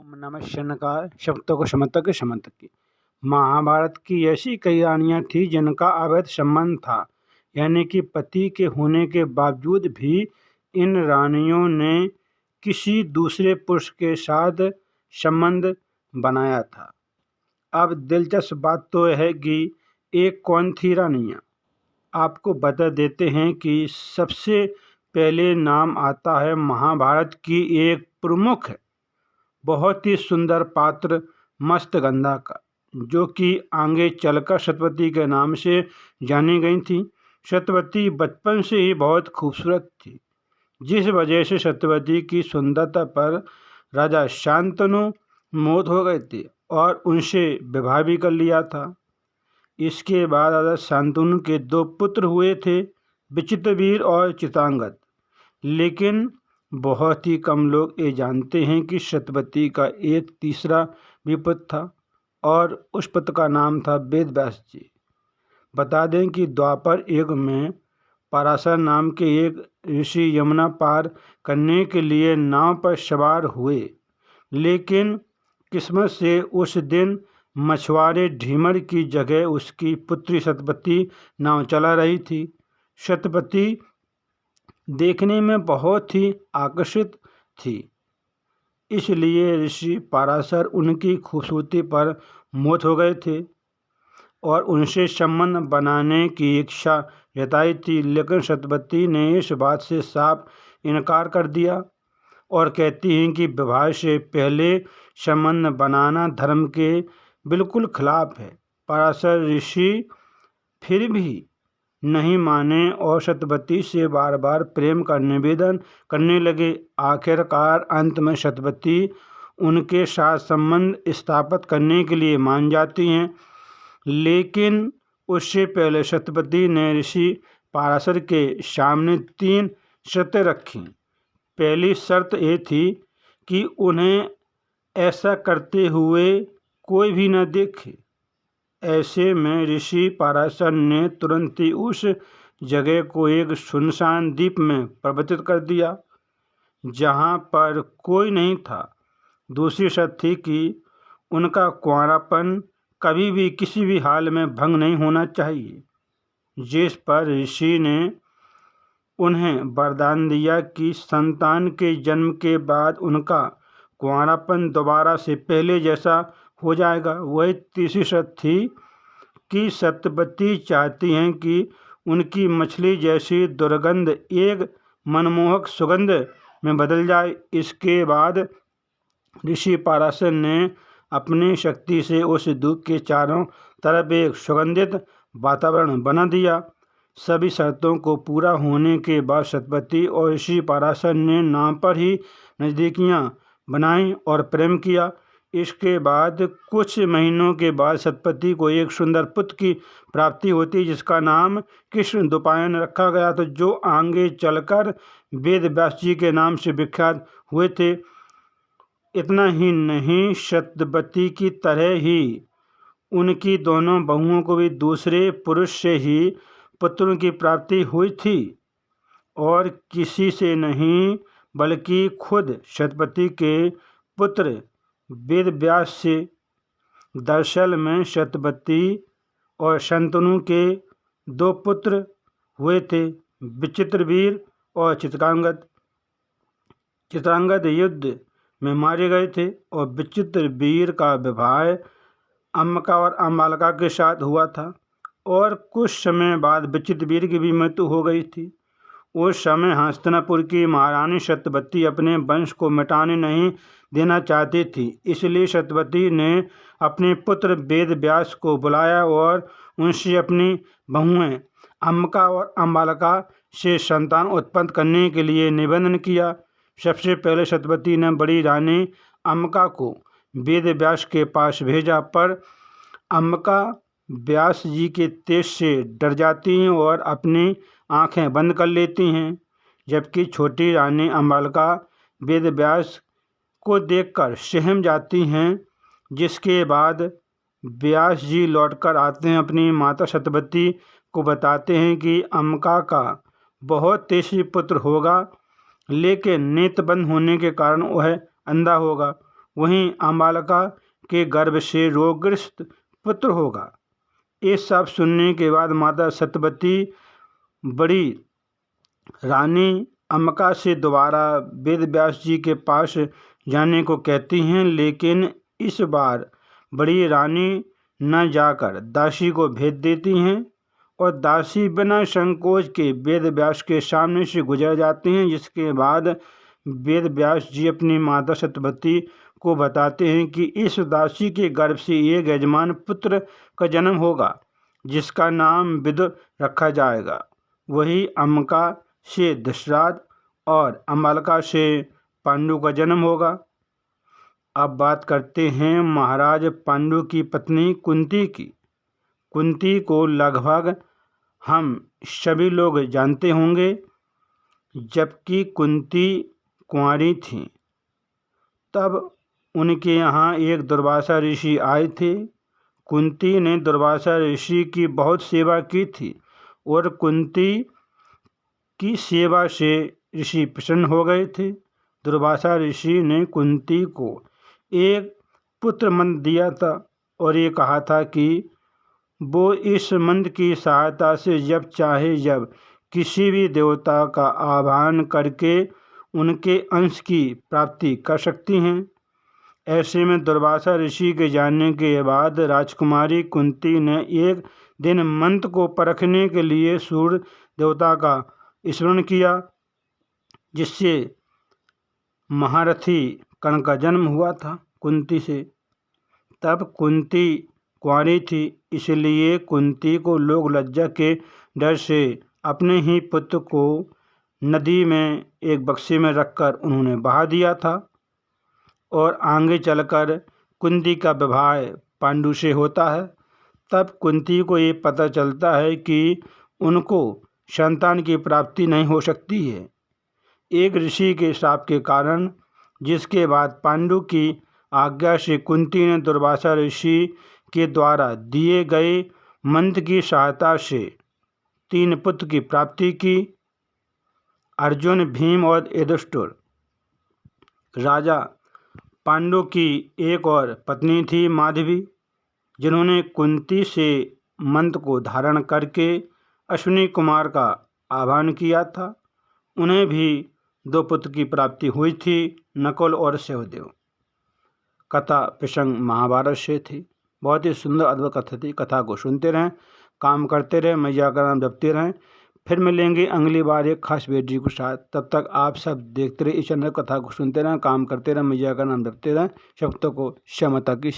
ओम नमः शनकाय शब्दों को समर्थक के समर्थक की। महाभारत की ऐसी कई रानियां थी जिनका अवैध संबंध था, यानी कि पति के होने के बावजूद भी इन रानियों ने किसी दूसरे पुरुष के साथ संबंध बनाया था। अब दिलचस्प बात तो है कि एक कौन थी रानियां, आपको बता देते हैं कि सबसे पहले नाम आता है महाभारत की एक प्रमुख बहुत ही सुंदर पात्र मस्तगंधा का, जो कि आगे चलकर सत्यवती के नाम से जानी गई थी। सत्यवती बचपन से ही बहुत खूबसूरत थी, जिस वजह से सत्यवती की सुंदरता पर राजा शांतनु मोहित हो गए थे और उनसे विवाह भी कर लिया था। इसके बाद राजा शांतनु के दो पुत्र हुए थे, विचित्रवीर और चित्रांगद। लेकिन बहुत ही कम लोग ये जानते हैं कि सत्यवती का एक तीसरा भी पुत्र था और उस पुत्र का नाम था वेद व्यास जी। बता दें कि द्वापर युग में पराशर नाम के एक ऋषि यमुना पार करने के लिए नाव पर सवार हुए, लेकिन किस्मत से उस दिन मछुआरे ढीमर की जगह उसकी पुत्री सत्यवती नाव चला रही थी। सत्यवती देखने में बहुत ही आकर्षित थी, इसलिए ऋषि पराशर उनकी खूबसूरती पर मोहित हो गए थे और उनसे संबंध बनाने की इच्छा जताई थी। लेकिन सत्यवती ने इस बात से साफ इनकार कर दिया और कहती हैं कि विवाह से पहले संबंध बनाना धर्म के बिल्कुल खिलाफ है। पराशर ऋषि फिर भी नहीं माने और सत्यवती से बार बार प्रेम का निवेदन करने लगे। आखिरकार अंत में सत्यवती उनके साथ संबंध स्थापित करने के लिए मान जाती हैं, लेकिन उससे पहले सत्यवती ने ऋषि पराशर के सामने 3 शर्तें रखीं। पहली शर्त ये थी कि उन्हें ऐसा करते हुए कोई भी न देखे। ऐसे में ऋषि पराशर ने तुरंत ही उस जगह को एक सुनसान द्वीप में परिवर्तित कर दिया, जहाँ पर कोई नहीं था। दूसरी शर्त थी कि उनका कुंवारापन कभी भी किसी भी हाल में भंग नहीं होना चाहिए, जिस पर ऋषि ने उन्हें वरदान दिया कि संतान के जन्म के बाद उनका कुंवारापन दोबारा से पहले जैसा हो जाएगा। वही तीसरी शर्त थी कि सत्यवती चाहती हैं कि उनकी मछली जैसी दुर्गंध एक मनमोहक सुगंध में बदल जाए। इसके बाद ऋषि पराशर ने अपनी शक्ति से उस द्वीप के चारों तरफ एक सुगंधित वातावरण बना दिया। सभी शर्तों को पूरा होने के बाद सत्यवती और ऋषि पराशर ने नाव पर ही नज़दीकियाँ बनाई और प्रेम किया। इसके बाद कुछ महीनों के बाद सत्यवती को एक सुंदर पुत्र की प्राप्ति होती, जिसका नाम कृष्ण द्वैपायन रखा गया था, जो आगे चलकर वेद व्यास जी के नाम से विख्यात हुए थे। इतना ही नहीं, सत्यवती की तरह ही उनकी दोनों बहुओं को भी दूसरे पुरुष से ही पुत्रों की प्राप्ति हुई थी और किसी से नहीं बल्कि खुद सत्यवती के पुत्र वेद व्यास से। दरअसल में सत्यवती और शंतनु के 2 पुत्र हुए थे, विचित्रवीर और चित्रांगद। चित्रांगद युद्ध में मारे गए थे और विचित्रवीर का विवाह अम्बिका और अम्बालिका के साथ हुआ था और कुछ समय बाद विचित्रवीर की भी मृत्यु हो गई थी। उस समय हस्तिनापुर की महारानी सत्यवती अपने वंश को मिटाने नहीं देना चाहती थी, इसलिए सत्यवती ने अपने पुत्र वेद व्यास को बुलाया और उनसे अपनी बहुएं अम्बिका और अम्बालिका से संतान उत्पन्न करने के लिए निवेदन किया। सबसे पहले सत्यवती ने बड़ी रानी अम्बिका को वेद व्यास के पास भेजा, पर अम्बिका व्यास जी के तेज से डर जाती हैं और अपनी आंखें बंद कर लेती हैं, जबकि छोटी रानी अम्बालिका वेद व्यास को देखकर सहम जाती हैं। जिसके बाद व्यास जी लौटकर आते हैं, अपनी माता सत्यवती को बताते हैं कि अम्बिका का बहुत तेजी पुत्र होगा, लेकिन नेत्र बंद होने के कारण वह अंधा होगा। वहीं अम्बालिका के गर्भ से रोगग्रस्त पुत्र होगा। ये सब सुनने के बाद माता सत्यवती बड़ी रानी अम्बिका से दोबारा वेद व्यास जी के पास जाने को कहती हैं, लेकिन इस बार बड़ी रानी न जाकर दासी को भेज देती हैं और दासी बिना संकोच के वेद व्यास के सामने से गुजर जाते हैं। जिसके बाद वेद व्यास जी अपनी माता सत्यवती को बताते हैं कि इस दासी के गर्भ से एक यजमान पुत्र का जन्म होगा जिसका नाम विदुर रखा जाएगा। वही अम्बिका से दशरथ और अम्बालिका से पांडु का जन्म होगा। अब बात करते हैं महाराज पांडु की पत्नी कुंती की। कुंती को लगभग हम सभी लोग जानते होंगे। जबकि कुंती कुंवारी थी तब उनके यहाँ एक दुर्वासा ऋषि आए थे। कुंती ने दुर्वासा ऋषि की बहुत सेवा की थी और कुंती की सेवा से ऋषि प्रसन्न हो गए थे। दुर्वासा ऋषि ने कुंती को एक पुत्र मंत्र दिया था और ये कहा था कि वो इस मंत्र की सहायता से जब चाहे जब किसी भी देवता का आह्वान करके उनके अंश की प्राप्ति कर सकती हैं। ऐसे में दुर्वासा ऋषि के जानने के बाद राजकुमारी कुंती ने एक दिन मंत्र को परखने के लिए सूर्य देवता का स्मरण किया, जिससे महारथी कर्ण का जन्म हुआ था कुंती से। तब कुंती कुंवारी थी, इसलिए कुंती को लोग लज्जा के डर से अपने ही पुत्र को नदी में एक बक्से में रखकर उन्होंने बहा दिया था। और आगे चलकर कुंती का विवाह पांडु से होता है। तब कुंती को ये पता चलता है कि उनको संतान की प्राप्ति नहीं हो सकती है एक ऋषि के श्राप के कारण। जिसके बाद पांडु की आज्ञा से कुंती ने दुर्वासा ऋषि के द्वारा दिए गए मंत्र की सहायता से 3 पुत्र की प्राप्ति की, अर्जुन, भीम और युधिष्ठिर। राजा पांडु की एक और पत्नी थी माधवी, जिन्होंने कुंती से मंत्र को धारण करके अश्विनी कुमार का आह्वान किया था। उन्हें भी 2 पुत्र की प्राप्ति हुई थी, नकुल और सहदेव। कथा प्रसंग महाभारत से थी। बहुत ही सुंदर अद्भुत कथा थी। कथा को सुनते रहें, काम करते रहें, मैया का नाम जपते रहें। फिर मिलेंगे अगली बार एक खास वीडियो के साथ। तब तक आप सब देखते रहे इस चैनल, कथा को सुनते रहें, काम करते रहें, मैया का नाम जपते रहें। शब्दों को क्षमता की।